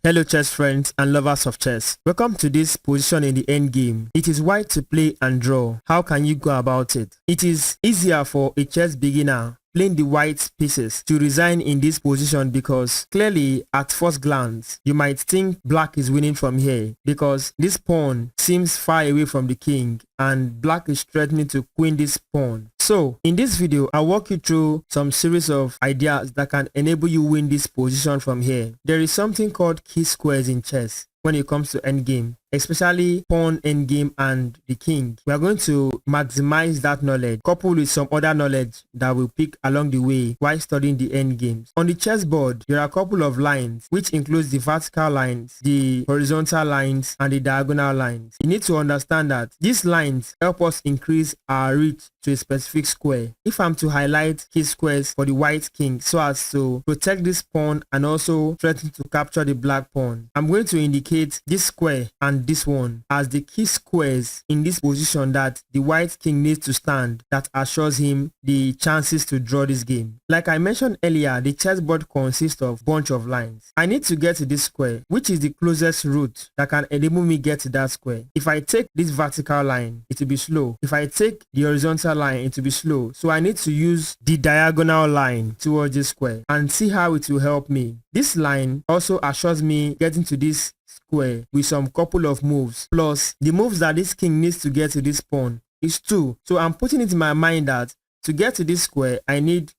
Hello chess friends and lovers of chess. Welcome to this position in the endgame. It is white to play and draw. How can you go about it? It is easier for a chess beginner playing the white pieces to resign in this position because clearly at first glance you might think black is winning from here because this pawn seems far away from the king and black is threatening to queen this pawn. So in this video I'll walk you through some series of ideas that can enable you win this position from here. There is something called key squares in chess when it comes to endgame, especially pawn endgame and the king. We are going to maximize that knowledge coupled with some other knowledge that we'll pick along the way while studying the endgames. On the chessboard, there are a couple of lines which includes the vertical lines, the horizontal lines and the diagonal lines. You need to understand that these lines help us increase our reach to a specific square. If I'm to highlight key squares for the white king so as to protect this pawn and also threaten to capture the black pawn, I'm going to indicate this square and this one as the key squares in this position that the white king needs to stand that assures him the chances to draw this game. Like I mentioned earlier, the chessboard consists of bunch of lines. I need to get to this square, which is the closest route that can enable me get to that square. If I take this vertical line, it will be slow. If I take the horizontal line, it will be slow. So I need to use the diagonal line towards this square and see how it will help me. This line also assures me getting to this square with some couple of moves, plus the moves that this king needs to get to this pawn is 2. So I'm putting it in my mind that to get to this square I need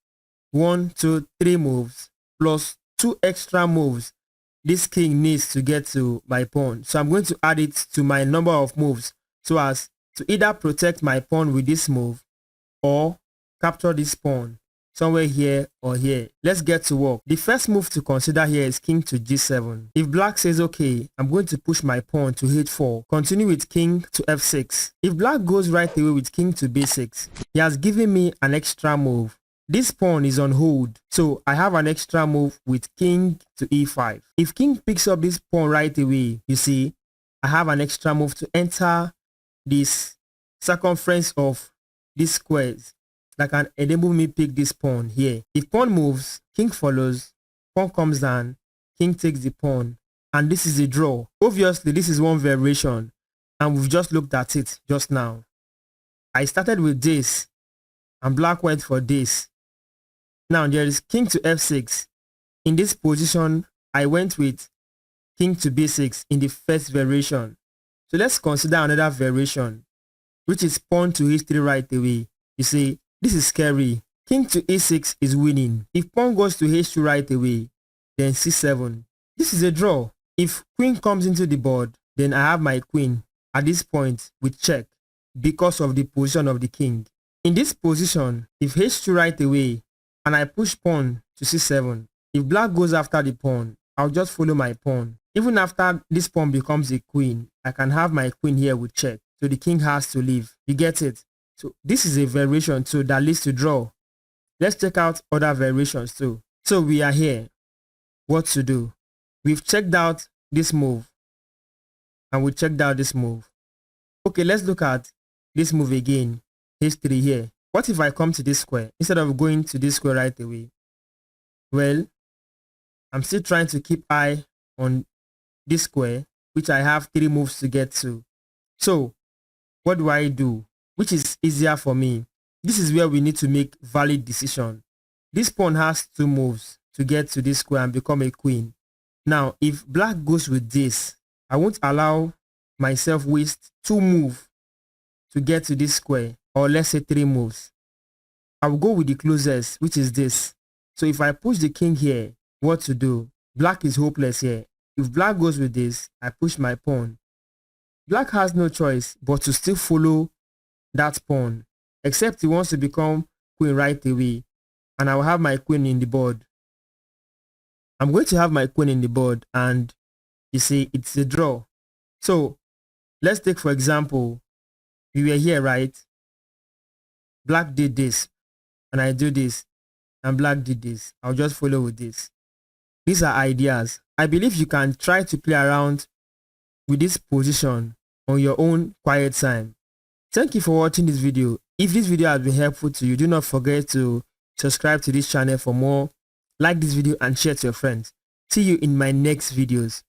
1, 2, 3 moves plus 2 extra moves this king needs to get to my pawn. So I'm going to add it to my number of moves so as to either protect my pawn with this move or capture this pawn somewhere here or here. Let's get to work. The first move to consider here is king to g7. If black says okay, I'm going to push my pawn to h4. Continue with king to f6. If black goes right away with king to b6, he has given me an extra move. This pawn is on hold, so I have an extra move with king to e5. If king picks up this pawn right away, you see, I have an extra move to enter this circumference of these squares that can enable me pick this pawn here. If pawn moves, king follows, pawn comes down, king takes the pawn, and this is a draw. Obviously, this is one variation, and we've just looked at it just now. I started with this, and black went for this. Now there is king to f6. In this position, I went with king to b6 in the first variation. So let's consider another variation, which is pawn to h3 right away. You see, this is scary. King to e6 is winning. If pawn goes to h2 right away, then c7. This is a draw. If queen comes into the board, then I have my queen at this point with check because of the position of the king. In this position, if h2 right away and I push pawn to c7, if black goes after the pawn, I'll just follow my pawn. Even after this pawn becomes a queen, I can have my queen here with check. So the king has to leave. You get it? So this is a variation too that leads to draw. Let's check out other variations too. So we are here. What to do? We've checked out this move and we checked out this move. Okay, let's look at this move again. h3 here. What if I come to this square instead of going to this square right away? Well, I'm still trying to keep eye on this square, which I have 3 moves to get to. So what do I do? Which is easier for me? This is where we need to make valid decision. This pawn has 2 moves to get to this square and become a queen. Now, if black goes with this, I won't allow myself waste 2 moves to get to this square, or let's say 3 moves. I will go with the closest, which is this. So if I push the king here, what to do? Black is hopeless here. If black goes with this, I push my pawn. Black has no choice but to still follow that pawn, except he wants to become queen right away, and I will have my queen in the board. I'm going to have my queen in the board, and you see, it's a draw. So let's take, for example, we were here, right? Black did this, and I do this, and black did this. I'll just follow with this. These are ideas. I believe you can try to play around with this position on your own quiet time. Thank you for watching this video. If this video has been helpful to you, do not forget to subscribe to this channel for more. Like this video and share to your friends. See you in my next videos.